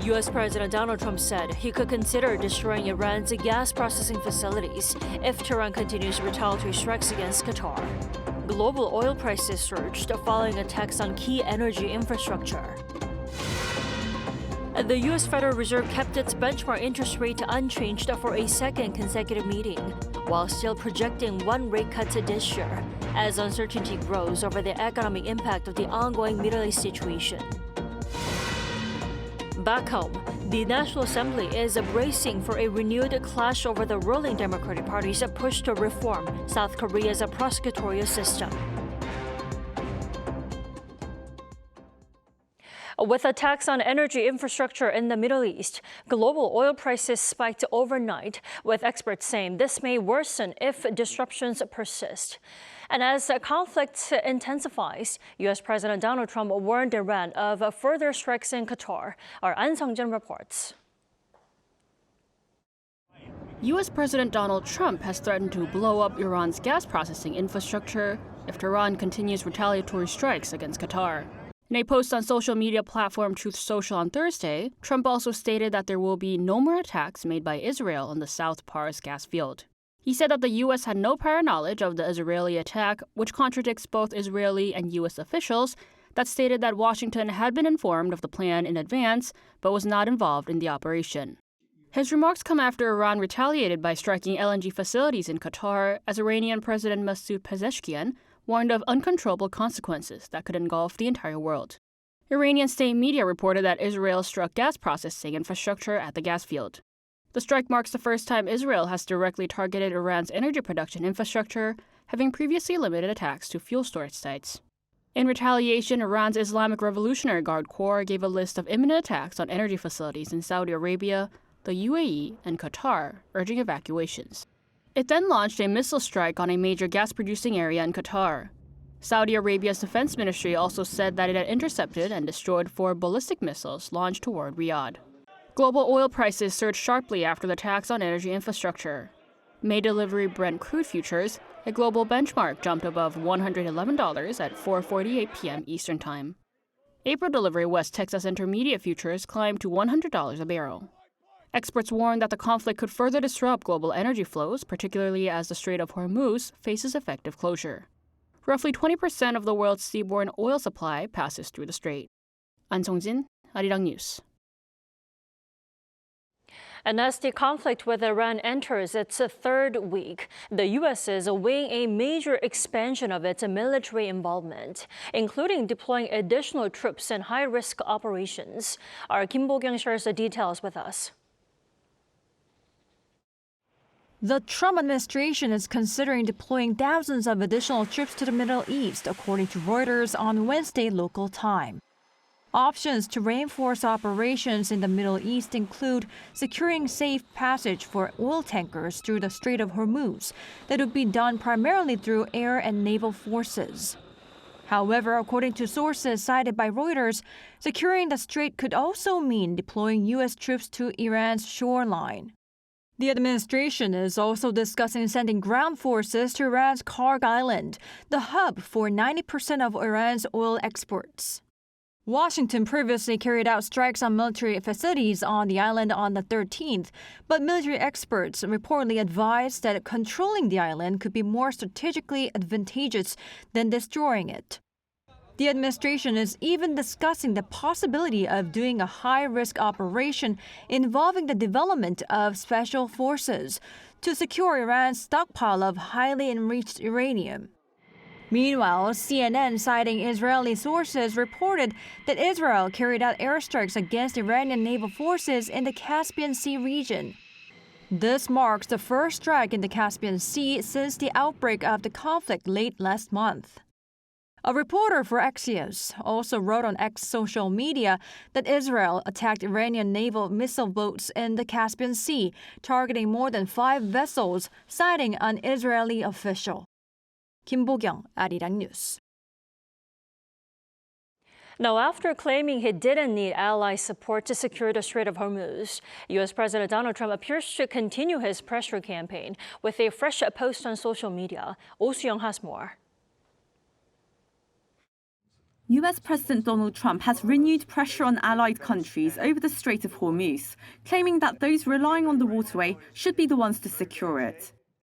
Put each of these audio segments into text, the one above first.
U.S. President Donald Trump said he could consider destroying Iran's gas processing facilities if Tehran continues retaliatory strikes against Qatar. Global oil prices surged following attacks on key energy infrastructure. The U.S. Federal Reserve kept its benchmark interest rate unchanged for a second consecutive meeting, while still projecting one rate cut this year, as uncertainty grows over the economic impact of the ongoing Middle East situation. Back home, the National Assembly is bracing for a renewed clash over the ruling Democratic Party's push to reform South Korea's prosecutorial system. With attacks on energy infrastructure in the Middle East, global oil prices spiked overnight, with experts saying this may worsen if disruptions persist. And as the conflict intensifies, U.S. President Donald Trump warned Iran of further strikes in Qatar. Our An Sung-jin reports. U.S. President Donald Trump has threatened to blow up Iran's gas processing infrastructure if Tehran continues retaliatory strikes against Qatar. In a post on social media platform Truth Social on Thursday, Trump also stated that there will be no more attacks made by Israel on the South Pars gas field. He said that the U.S. had no prior knowledge of the Israeli attack, which contradicts both Israeli and U.S. officials that stated that Washington had been informed of the plan in advance, but was not involved in the operation. His remarks come after Iran retaliated by striking LNG facilities in Qatar, as Iranian President Masoud Pezeshkian warned of uncontrollable consequences that could engulf the entire world. Iranian state media reported that Israel struck gas processing infrastructure at the gas field. The strike marks the first time Israel has directly targeted Iran's energy production infrastructure, having previously limited attacks to fuel storage sites. In retaliation, Iran's Islamic Revolutionary Guard Corps gave a list of imminent attacks on energy facilities in Saudi Arabia, the UAE, and Qatar, urging evacuations. It then launched a missile strike on a major gas-producing area in Qatar. Saudi Arabia's defense ministry also said that it had intercepted and destroyed 4 ballistic missiles launched toward Riyadh. Global oil prices surged sharply after the attacks on energy infrastructure. May delivery Brent crude futures, a global benchmark, jumped above $111 at 4:48 p.m. Eastern Time. April delivery West Texas Intermediate futures climbed to $100 a barrel. Experts warn that the conflict could further disrupt global energy flows, particularly as the Strait of Hormuz faces effective closure. Roughly 20% of the world's seaborne oil supply passes through the strait. An Sung-jin, Arirang News. And as the conflict with Iran enters its third week, the U.S. is weighing a major expansion of its military involvement, including deploying additional troops in high-risk operations. Our Kim Bo-kyung shares the details with us. The Trump administration is considering deploying thousands of additional troops to the Middle East, according to Reuters on Wednesday local time. Options to reinforce operations in the Middle East include securing safe passage for oil tankers through the Strait of Hormuz that would be done primarily through air and naval forces. However, according to sources cited by Reuters, securing the strait could also mean deploying U.S. troops to Iran's shoreline. The administration is also discussing sending ground forces to Iran's Karg Island, the hub for 90% of Iran's oil exports. Washington previously carried out strikes on military facilities on the island on the 13th, but military experts reportedly advised that controlling the island could be more strategically advantageous than destroying it. The administration is even discussing the possibility of doing a high-risk operation involving the development of special forces to secure Iran's stockpile of highly enriched uranium. Meanwhile, CNN, citing Israeli sources, reported that Israel carried out airstrikes against Iranian naval forces in the Caspian Sea region. This marks the first strike in the Caspian Sea since the outbreak of the conflict late last month. A reporter for Axios also wrote on X social media that Israel attacked Iranian naval missile boats in the Caspian Sea, targeting more than 5 vessels, citing an Israeli official. Kim Bo-kyung, Arirang News. Now, after claiming he didn't need ally support to secure the Strait of Hormuz, U.S. President Donald Trump appears to continue his pressure campaign with a fresh post on social media. Oh Soo-young has more. US President Donald Trump has renewed pressure on allied countries over the Strait of Hormuz, claiming that those relying on the waterway should be the ones to secure it.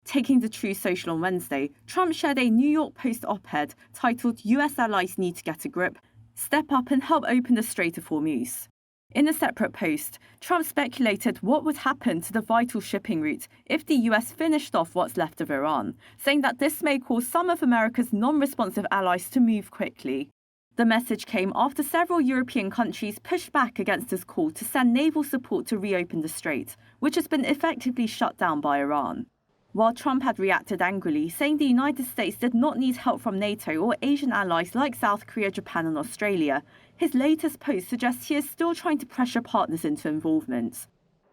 Taking the Truth Social on Wednesday, Trump shared a New York Post op-ed titled US Allies Need to Get a Grip, Step Up and Help Open the Strait of Hormuz. In a separate post, Trump speculated what would happen to the vital shipping route if the US finished off what's left of Iran, saying that this may cause some of America's non-responsive allies to move quickly. The message came after several European countries pushed back against his call to send naval support to reopen the strait, which has been effectively shut down by Iran. While Trump had reacted angrily, saying the United States did not need help from NATO or Asian allies like South Korea, Japan and Australia, his latest post suggests he is still trying to pressure partners into involvement.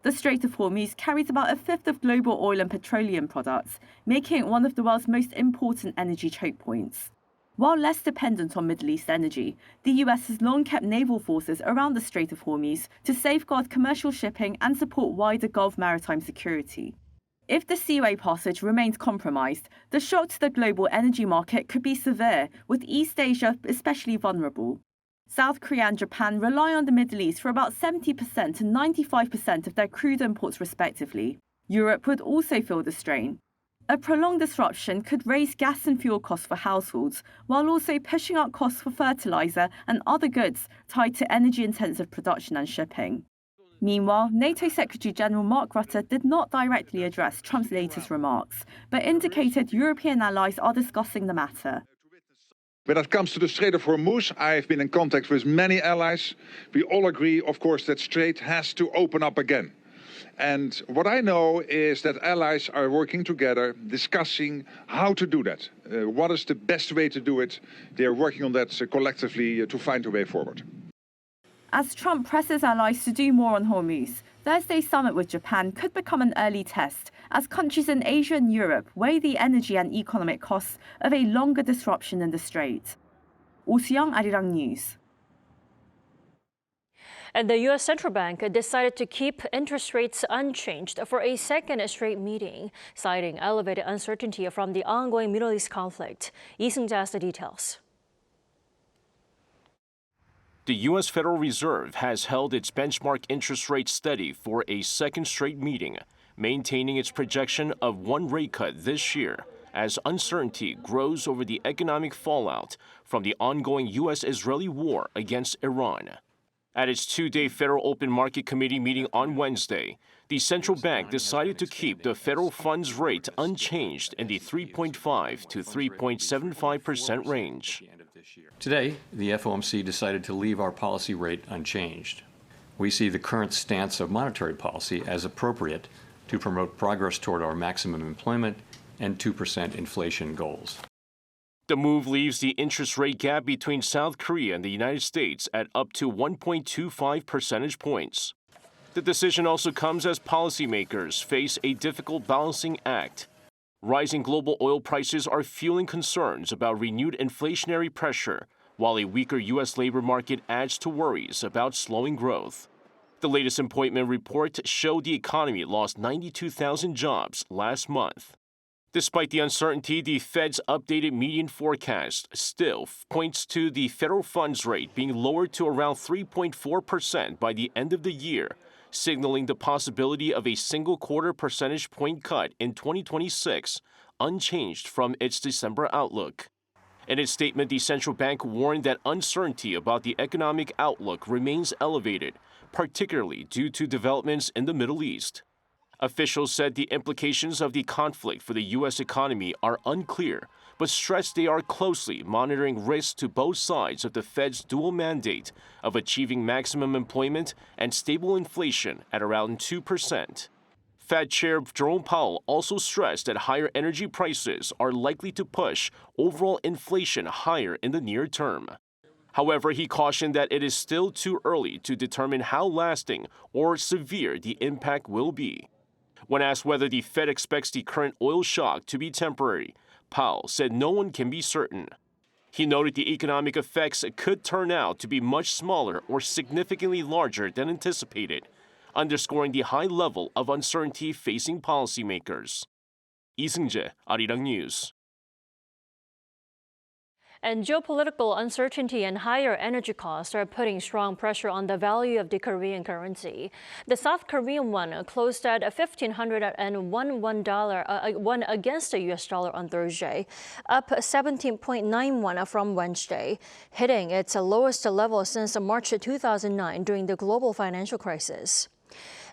The Strait of Hormuz carries about a fifth of global oil and petroleum products, making it one of the world's most important energy choke points. While less dependent on Middle East energy, the US has long kept naval forces around the Strait of Hormuz to safeguard commercial shipping and support wider Gulf maritime security. If the seaway passage remains compromised, the shock to the global energy market could be severe, with East Asia especially vulnerable. South Korea and Japan rely on the Middle East for about 70% and 95% of their crude imports respectively. Europe would also feel the strain. A prolonged disruption could raise gas and fuel costs for households, while also pushing up costs for fertilizer and other goods tied to energy-intensive production and shipping. Meanwhile, NATO Secretary-General Mark Rutte did not directly address Trump's latest remarks, but indicated European allies are discussing the matter. When it comes to the Strait of Hormuz, I've been in contact with many allies. We all agree, of course, that strait has to open up again. And what I know is that allies are working together, discussing how to do that. What is the best way to do it? They are working on that collectively to find a way forward. As Trump presses allies to do more on Hormuz, Thursday's summit with Japan could become an early test as countries in Asia and Europe weigh the energy and economic costs of a longer disruption in the strait. Young, Arirang News. And the U.S. Central Bank decided to keep interest rates unchanged for a second straight meeting, citing elevated uncertainty from the ongoing Middle East conflict. Lee Seung-ja has the details. The U.S. Federal Reserve has held its benchmark interest rate steady for a second straight meeting, maintaining its projection of one rate cut this year as uncertainty grows over the economic fallout from the ongoing U.S.-Israeli war against Iran. At its two-day Federal Open Market Committee meeting on Wednesday, the central bank decided to keep the federal funds rate unchanged in the 3.5 to 3.75% range. Today, the FOMC decided to leave our policy rate unchanged. We see the current stance of monetary policy as appropriate to promote progress toward our maximum employment and 2% inflation goals. The move leaves the interest rate gap between South Korea and the United States at up to 1.25 percentage points. The decision also comes as policymakers face a difficult balancing act. Rising global oil prices are fueling concerns about renewed inflationary pressure, while a weaker U.S. labor market adds to worries about slowing growth. The latest employment report showed the economy lost 92,000 jobs last month. Despite the uncertainty, the Fed's updated median forecast still points to the federal funds rate being lowered to around 3.4% by the end of the year, signaling the possibility of a single quarter percentage point cut in 2026, unchanged from its December outlook. In its statement, the central bank warned that uncertainty about the economic outlook remains elevated, particularly due to developments in the Middle East. Officials said the implications of the conflict for the U.S. economy are unclear, but stressed they are closely monitoring risks to both sides of the Fed's dual mandate of achieving maximum employment and stable inflation at around 2%. Fed Chair Jerome Powell also stressed that higher energy prices are likely to push overall inflation higher in the near term. However, he cautioned that it is still too early to determine how lasting or severe the impact will be. When asked whether the Fed expects the current oil shock to be temporary, Powell said no one can be certain. He noted the economic effects could turn out to be much smaller or significantly larger than anticipated, underscoring the high level of uncertainty facing policymakers. Lee Seung-ja, Arirang News. And geopolitical uncertainty and higher energy costs are putting strong pressure on the value of the Korean currency. The South Korean won closed at $1,501 against the US dollar on Thursday, up 17.91 from Wednesday, hitting its lowest level since March 2009 during the global financial crisis.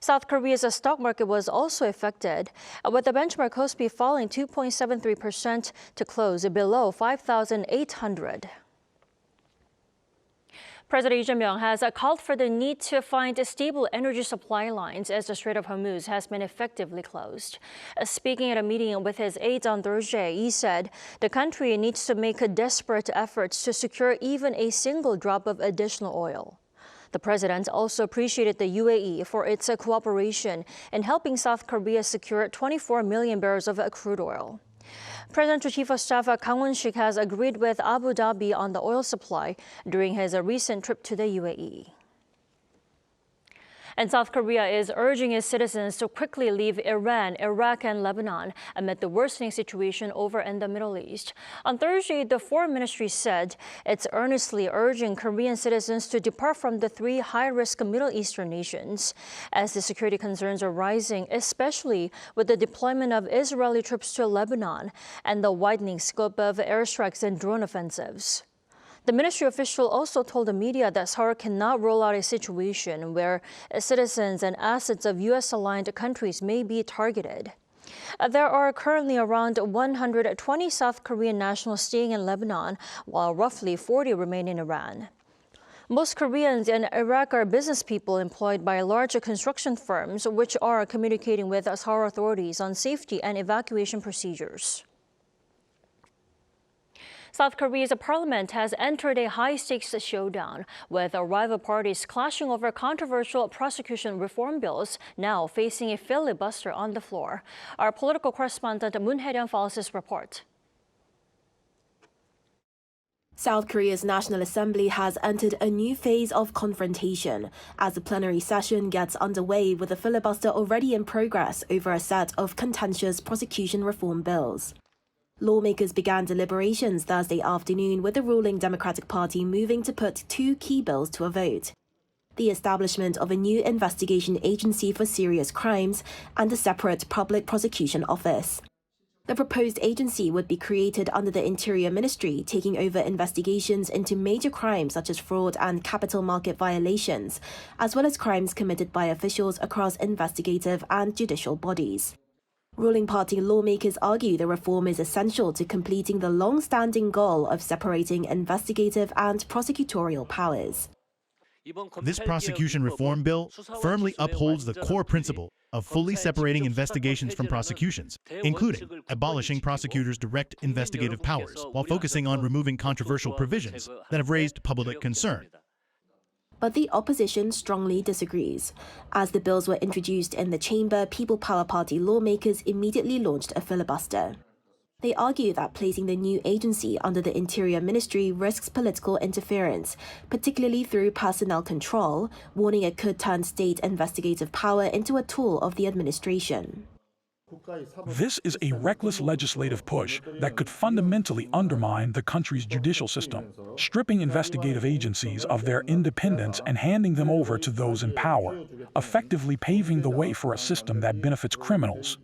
South Korea's stock market was also affected, with the benchmark Kospi falling 2.73% to close below 5,800. President Lee Jae-myung has called for the need to find stable energy supply lines as the Strait of Hormuz has been effectively closed. Speaking at a meeting with his aides on Thursday, he said the country needs to make desperate efforts to secure even a single drop of additional oil. The president also appreciated the UAE for its cooperation in helping South Korea secure 24 million barrels of crude oil. Presidential Chief of Staff Kang Won-sik has agreed with Abu Dhabi on the oil supply during his recent trip to the UAE. And South Korea is urging its citizens to quickly leave Iran, Iraq, and Lebanon amid the worsening situation over in the Middle East. On Thursday, the foreign ministry said it's earnestly urging Korean citizens to depart from the three high-risk Middle Eastern nations, as the security concerns are rising, especially with the deployment of Israeli troops to Lebanon and the widening scope of airstrikes and drone offensives. The ministry official also told the media that Seoul cannot rule out a situation where citizens and assets of U.S.-aligned countries may be targeted. There are currently around 120 South Korean nationals staying in Lebanon, while roughly 40 remain in Iran. Most Koreans in Iraq are business people employed by large construction firms, which are communicating with Seoul authorities on safety and evacuation procedures. South Korea's parliament has entered a high-stakes showdown, with rival parties clashing over controversial prosecution reform bills now facing a filibuster on the floor. Our political correspondent Moon Hae-ryung follows this report. South Korea's National Assembly has entered a new phase of confrontation as the plenary session gets underway with a filibuster already in progress over a set of contentious prosecution reform bills. Lawmakers began deliberations Thursday afternoon with the ruling Democratic Party moving to put two key bills to a vote: the establishment of a new investigation agency for serious crimes and a separate public prosecution office. The proposed agency would be created under the Interior Ministry, taking over investigations into major crimes such as fraud and capital market violations, as well as crimes committed by officials across investigative and judicial bodies. Ruling party lawmakers argue the reform is essential to completing the long-standing goal of separating investigative and prosecutorial powers. This prosecution reform bill firmly upholds the core principle of fully separating investigations from prosecutions, including abolishing prosecutors' direct investigative powers while focusing on removing controversial provisions that have raised public concern. But the opposition strongly disagrees. As the bills were introduced in the chamber, People Power Party lawmakers immediately launched a filibuster. They argue that placing the new agency under the Interior Ministry risks political interference, particularly through personnel control, warning it could turn state investigative power into a tool of the administration. This is a reckless legislative push that could fundamentally undermine the country's judicial system, stripping investigative agencies of their independence and handing them over to those in power, effectively paving the way for a system that benefits criminals.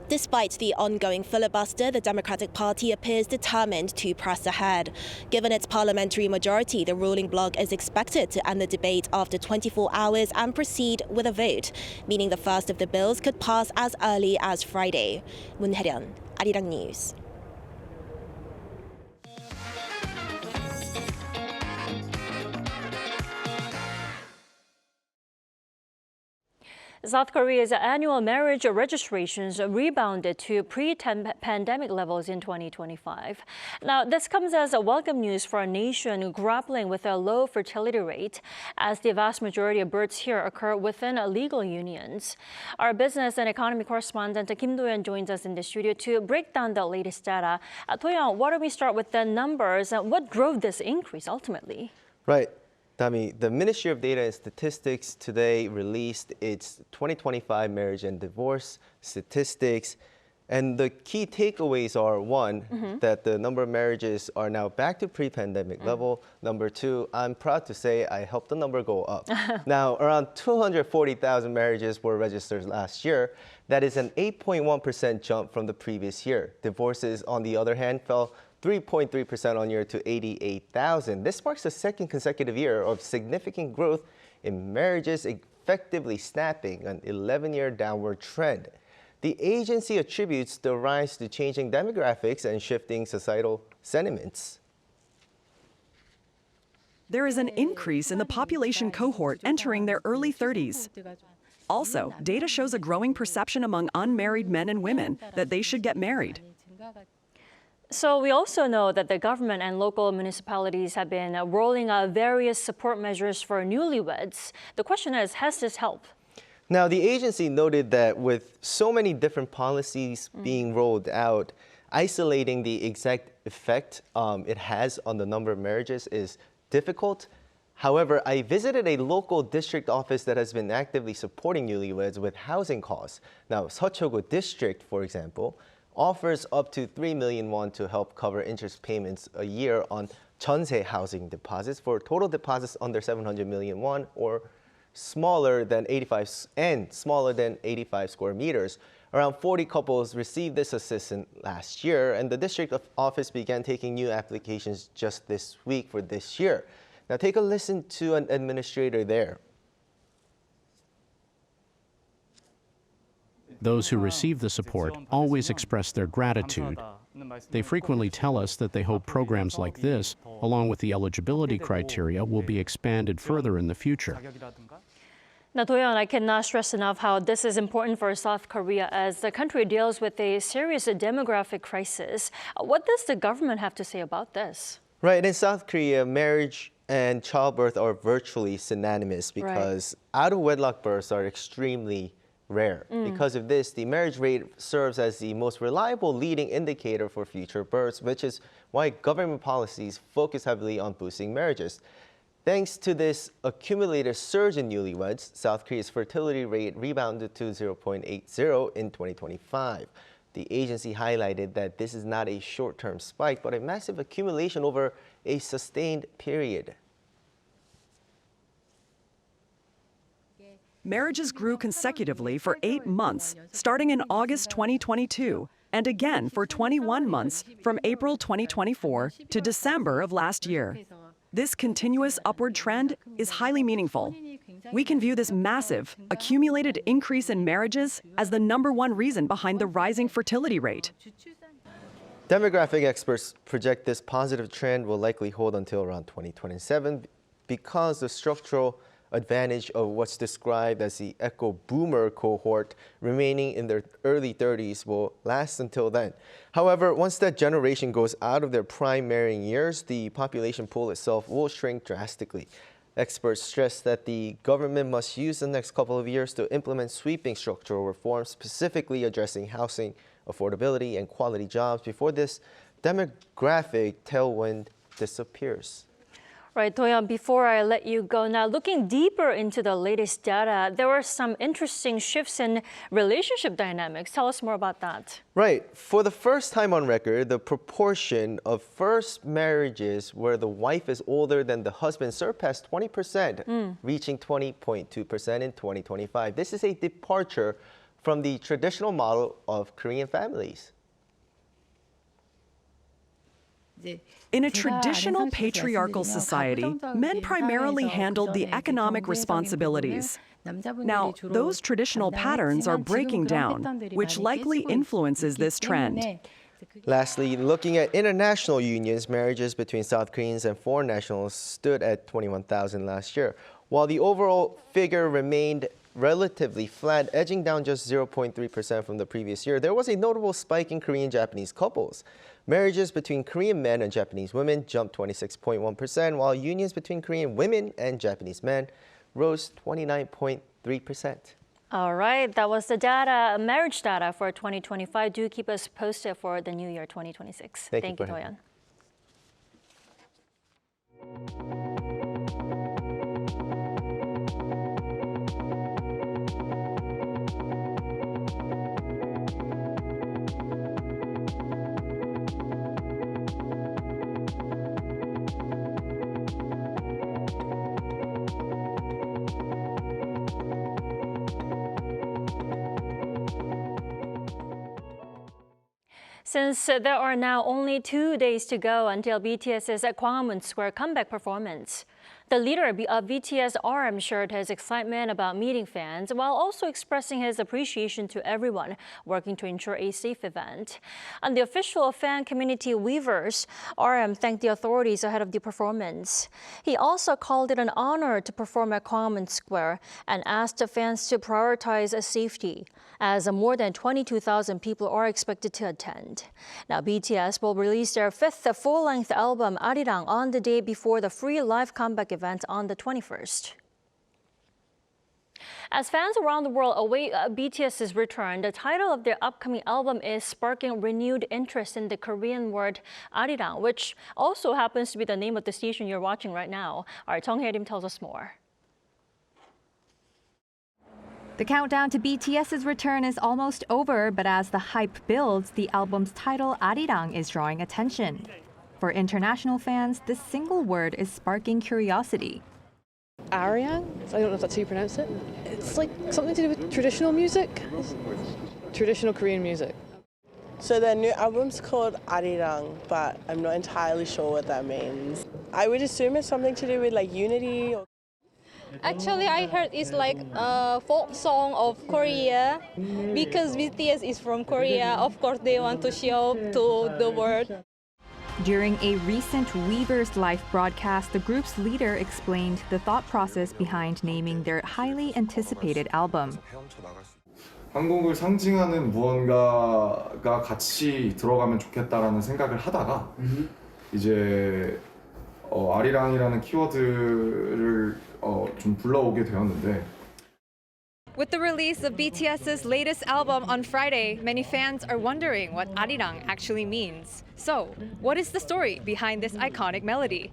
Despite the ongoing filibuster, the Democratic Party appears determined to press ahead. Given its parliamentary majority, the ruling bloc is expected to end the debate after 24 hours and proceed with a vote, meaning the first of the bills could pass as early as Friday. Moon Hae-ryung, Arirang News. South Korea's annual marriage registrations rebounded to pre-pandemic levels in 2025. Now, this comes as a welcome news for a nation grappling with a low fertility rate, as the vast majority of births here occur within legal unions. Our business and economy correspondent Kim Do-yeon joins us in the studio to break down the latest data. Do-yeon, why don't we start with the numbers? What drove this increase ultimately? Right. Dami, the Ministry of Data and Statistics today released its 2025 marriage and divorce statistics. And the key takeaways are, one, that the number of marriages are now back to pre-pandemic level. Number two, I'm proud to say I helped the number go up. Now, around 240,000 marriages were registered last year. That is an 8.1% jump from the previous year. Divorces, on the other hand, fell 3.3% on year to 88,000. This marks the second consecutive year of significant growth in marriages, effectively snapping an 11-year downward trend. The agency attributes the rise to changing demographics and shifting societal sentiments. There is an increase in the population cohort entering their early 30s. Also, data shows a growing perception among unmarried men and women that they should get married. So we also know that the government and local municipalities have been rolling out various support measures for newlyweds. The question is, has this helped? Now, the agency noted that with so many different policies being rolled out, isolating the exact effect it has on the number of marriages is difficult. However, I visited a local district office that has been actively supporting newlyweds with housing costs. Now, Seochogu District, for example, offers up to 3 million won to help cover interest payments a year on jeonse housing deposits for total deposits under 700 million won or smaller than 85 square meters. Around 40 couples received this assistance last year, and the district office began taking new applications just this week for this year. Now take a listen to an administrator there. Those who receive the support always express their gratitude. They frequently tell us that they hope programs like this, along with the eligibility criteria, will be expanded further in the future. Now, Doyeon, I cannot stress enough how this is important for South Korea as the country deals with a serious demographic crisis. What does the government have to say about this? Right, in South Korea, marriage and childbirth are virtually synonymous because out-of-wedlock births are extremely rare. Because of this, the marriage rate serves as the most reliable leading indicator for future births, which is why government policies focus heavily on boosting marriages. Thanks to this accumulated surge in newlyweds, South Korea's fertility rate rebounded to 0.80 in 2025. The agency highlighted that this is not a short-term spike, but a massive accumulation over a sustained period. Marriages grew consecutively for 8 months, starting in August 2022, and again for 21 months from April 2024 to December of last year. This continuous upward trend is highly meaningful. We can view this massive, accumulated increase in marriages as the #1 reason behind the rising fertility rate. Demographic experts project this positive trend will likely hold until around 2027 because the structural advantage of what's described as the eco-boomer cohort remaining in their early 30s will last until then. However, once that generation goes out of their prime marrying years, the population pool itself will shrink drastically. Experts stress that the government must use the next couple of years to implement sweeping structural reforms, specifically addressing housing affordability and quality jobs before this demographic tailwind disappears. Right, Doyeon, before I let you go, now looking deeper into the latest data, there were some interesting shifts in relationship dynamics. Tell us more about that. Right. For the first time on record, the proportion of first marriages where the wife is older than the husband surpassed 20%, reaching 20.2% in 2025. This is a departure from the traditional model of Korean families. In a traditional patriarchal society, men primarily handled the economic responsibilities. Now, those traditional patterns are breaking down, which likely influences this trend. Lastly, looking at international unions, marriages between South Koreans and foreign nationals stood at 21,000 last year. While the overall figure remained relatively flat, edging down just 0.3% from the previous year, there was a notable spike in Korean-Japanese couples. Marriages between Korean men and Japanese women jumped 26.1%, while unions between Korean women and Japanese men rose 29.3%. All right, that was the data, marriage data for 2025. Do keep us posted for the new year 2026. Thank you, Doyeon. Since there are now only 2 days to go until BTS's Gwanghwamun Square comeback performance, the leader of BTS RM shared his excitement about meeting fans while also expressing his appreciation to everyone working to ensure a safe event. On the official fan community Weverse, RM thanked the authorities ahead of the performance. He also called it an honor to perform at Gwanghwamun Square and asked the fans to prioritize safety, as more than 22,000 people are expected to attend. Now, BTS will release their 5th full-length album, Arirang, on the day before the free live comeback event on the 21st. As fans around the world await BTS's return, the title of their upcoming album is sparking renewed interest in the Korean word Arirang, which also happens to be the name of the station you're watching right now. Our Jung Hae-rim tells us more. The countdown to BTS's return is almost over, but as the hype builds, the album's title, Arirang, is drawing attention. For international fans, this single word is sparking curiosity. Arirang? I don't know if that's how you pronounce it. It's like something to do with traditional music. Traditional Korean music. So their new album's called Arirang, but I'm not entirely sure what that means. I would assume it's something to do with like unity. Actually, I heard it's like a folk song of Korea. Because BTS is from Korea, of course they want to show to the world. During a recent Weverse live broadcast, the group's leader explained the thought process behind naming their highly anticipated album. 한국을 상징하는 무언가가 같이 들어가면 좋겠다라는 생각을 하다가 이제 아리랑이라는 키워드를 좀 불러오게 되었는데. With the release of BTS's latest album on Friday, many fans are wondering what Arirang actually means. So, what is the story behind this iconic melody?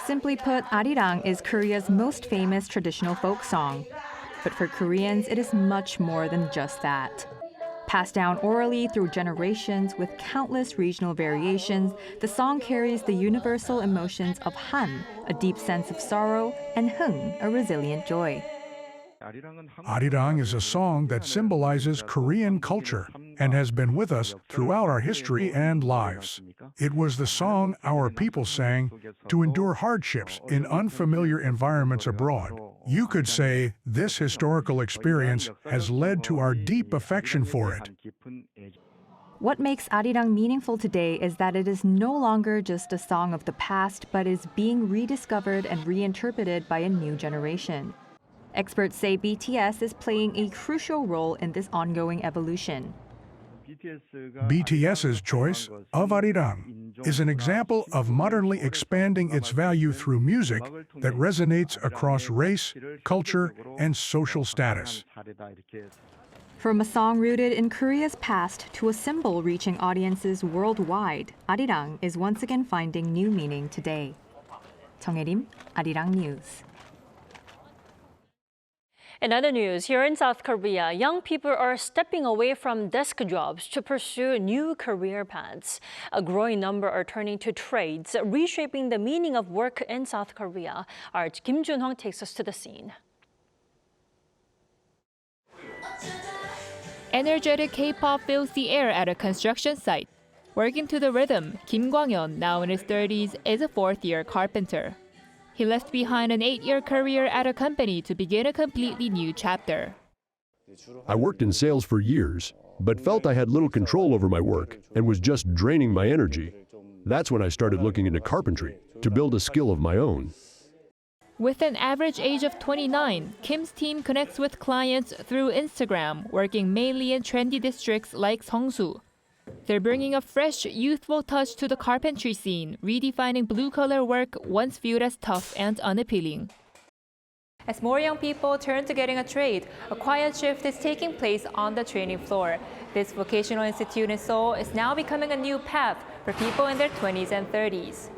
Simply put, Arirang is Korea's most famous traditional folk song. But for Koreans, it is much more than just that. Passed down orally through generations with countless regional variations, the song carries the universal emotions of Han, a deep sense of sorrow, and Hung, a resilient joy. Arirang is a song that symbolizes Korean culture and has been with us throughout our history and lives. It was the song our people sang to endure hardships in unfamiliar environments abroad. You could say this historical experience has led to our deep affection for it. What makes Arirang meaningful today is that it is no longer just a song of the past, but is being rediscovered and reinterpreted by a new generation. Experts say BTS is playing a crucial role in this ongoing evolution. BTS's choice of Arirang is an example of modernly expanding its value through music that resonates across race, culture, and social status. From a song rooted in Korea's past to a symbol reaching audiences worldwide, Arirang is once again finding new meaning today. Jung Hae-rim, Arirang News. In other news, here in South Korea, young people are stepping away from desk jobs to pursue new career paths. A growing number are turning to trades, reshaping the meaning of work in South Korea. Our Kim Jun-hong takes us to the scene. Energetic K-pop fills the air at a construction site. Working to the rhythm, Kim Kwang-yeon, now in his 30s, is a fourth-year carpenter. He left behind an 8-year career at a company to begin a completely new chapter. I worked in sales for years, but felt I had little control over my work and was just draining my energy. That's when I started looking into carpentry, to build a skill of my own. With an average age of 29, Kim's team connects with clients through Instagram, working mainly in trendy districts like Seongsu. They're bringing a fresh, youthful touch to the carpentry scene, redefining blue-collar work once viewed as tough and unappealing. As more young people turn to getting a trade, a quiet shift is taking place on the training floor. This vocational institute in Seoul is now becoming a new path for people in their 20s and 30s.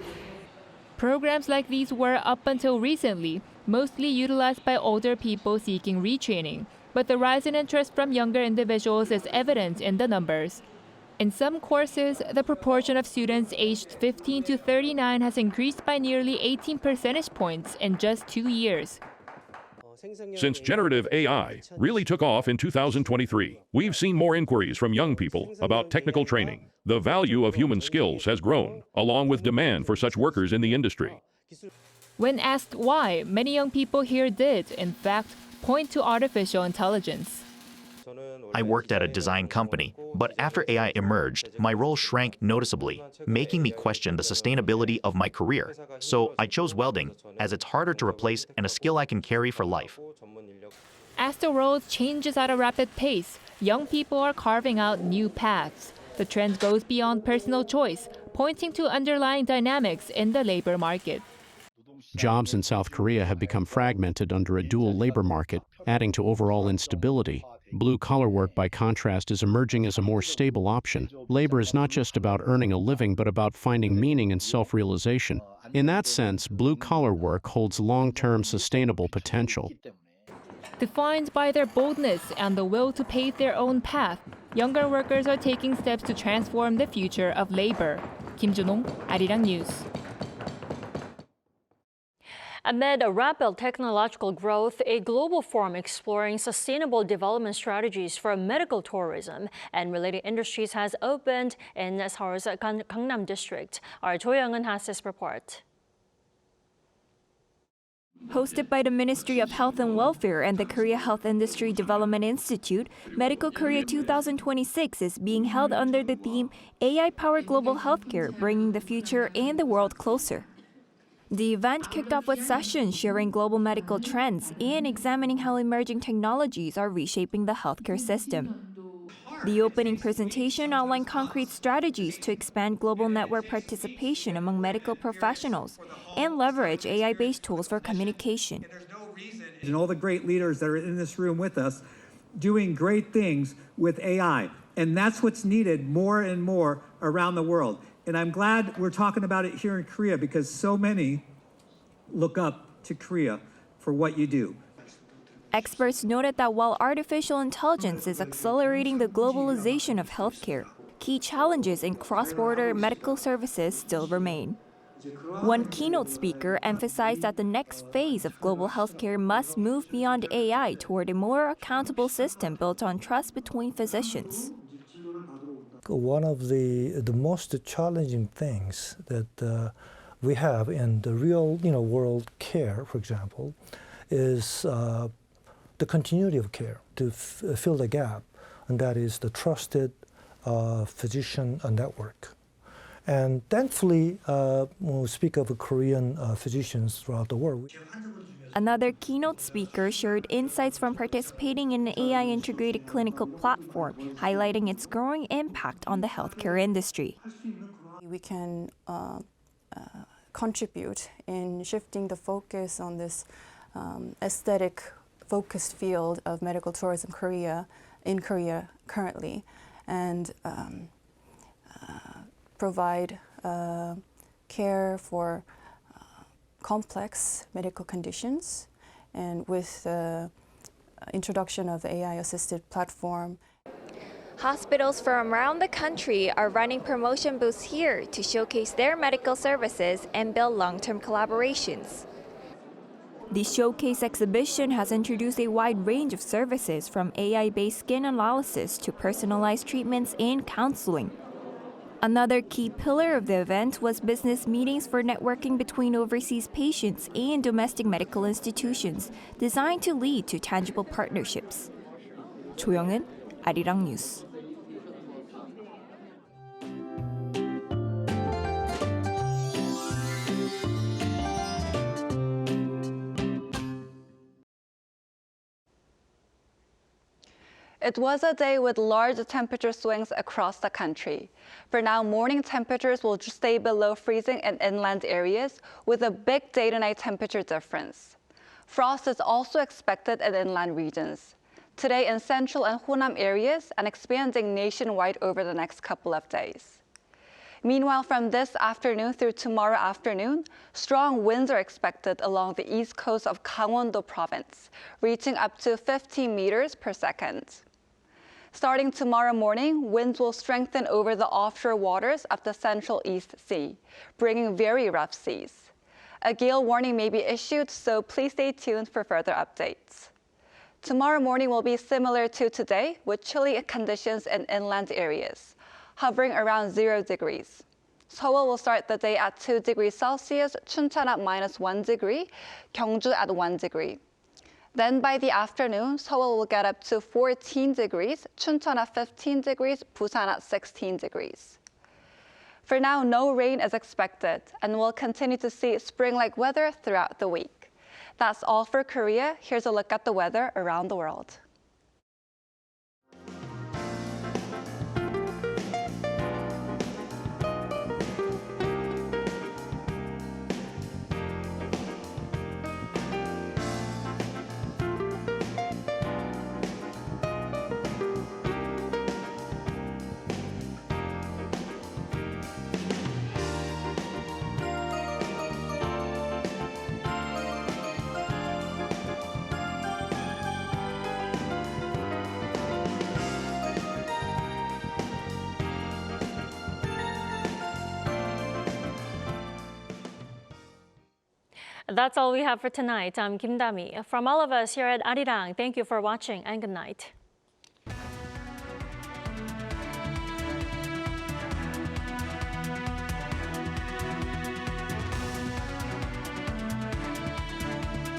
Programs like these were, up until recently, mostly utilized by older people seeking retraining, but the rise in interest from younger individuals is evident in the numbers. In some courses, the proportion of students aged 15 to 39 has increased by nearly 18 percentage points in just 2 years. Since generative AI really took off in 2023, we've seen more inquiries from young people about technical training. The value of human skills has grown, along with demand for such workers in the industry. When asked why, many young people here did, in fact, point to artificial intelligence. I worked at a design company, but after AI emerged, my role shrank noticeably, making me question the sustainability of my career. So I chose welding, as it's harder to replace and a skill I can carry for life. As the world changes at a rapid pace, young people are carving out new paths. The trend goes beyond personal choice, pointing to underlying dynamics in the labor market. Jobs in South Korea have become fragmented under a dual labor market, adding to overall instability. Blue-collar work, by contrast, is emerging as a more stable option. Labor is not just about earning a living, but about finding meaning and self-realization. In that sense, blue-collar work holds long-term sustainable potential. Defined by their boldness and the will to pave their own path, younger workers are taking steps to transform the future of labor. Kim Junong, Arirang News. Amid a rapid technological growth, a global forum exploring sustainable development strategies for medical tourism and related industries has opened in Seoul's Gangnam district. Our Cho Young-eun has this report. Hosted by the Ministry of Health and Welfare and the Korea Health Industry Development Institute, Medical Korea 2026 is being held under the theme AI-powered global healthcare, bringing the future and the world closer. The event kicked off with sessions sharing global medical trends and examining how emerging technologies are reshaping the healthcare system. The opening presentation outlined concrete strategies to expand global network participation among medical professionals and leverage AI-based tools for communication. And all the great leaders that are in this room with us doing great things with AI. And that's what's needed more and more around the world. And I'm glad we're talking about it here in Korea because so many look up to Korea for what you do. Experts noted that while artificial intelligence is accelerating the globalization of healthcare, key challenges in cross-border medical services still remain. One keynote speaker emphasized that the next phase of global healthcare must move beyond AI toward a more accountable system built on trust between physicians. One of the most challenging things that we have in the real world care, for example, is the continuity of care to fill the gap, and that is the trusted physician network. And thankfully, when we speak of Korean physicians throughout the world. Another keynote speaker shared insights from participating in an AI-integrated clinical platform, highlighting its growing impact on the healthcare industry. We can contribute in shifting the focus on this aesthetic-focused field of medical tourism in Korea currently, and provide care for complex medical conditions, and with the introduction of the AI-assisted platform. Hospitals from around the country are running promotion booths here to showcase their medical services and build long-term collaborations. The showcase exhibition has introduced a wide range of services from AI-based skin analysis to personalized treatments and counseling. Another key pillar of the event was business meetings for networking between overseas patients and domestic medical institutions, designed to lead to tangible partnerships. Cho Young-eun, Arirang News. It was a day with large temperature swings across the country. For now, morning temperatures will stay below freezing in inland areas with a big day-to-night temperature difference. Frost is also expected in inland regions. Today in central and Honam areas and expanding nationwide over the next couple of days. Meanwhile, from this afternoon through tomorrow afternoon, strong winds are expected along the east coast of Gangwon-do province, reaching up to 15 meters per second. Starting tomorrow morning, winds will strengthen over the offshore waters of the Central East Sea, bringing very rough seas. A gale warning may be issued, so please stay tuned for further updates. Tomorrow morning will be similar to today, with chilly conditions in inland areas, hovering around 0 degrees. Seoul will start the day at 2 degrees Celsius, Chuncheon at -1 degree, Gyeongju at 1 degree. Then by the afternoon, Seoul will get up to 14 degrees, Chuncheon at 15 degrees, Busan at 16 degrees. For now, no rain is expected, and we'll continue to see spring-like weather throughout the week. That's all for Korea. Here's a look at the weather around the world. That's all we have for tonight. I'm Kim Dami. From all of us here at Arirang, thank you for watching and good night.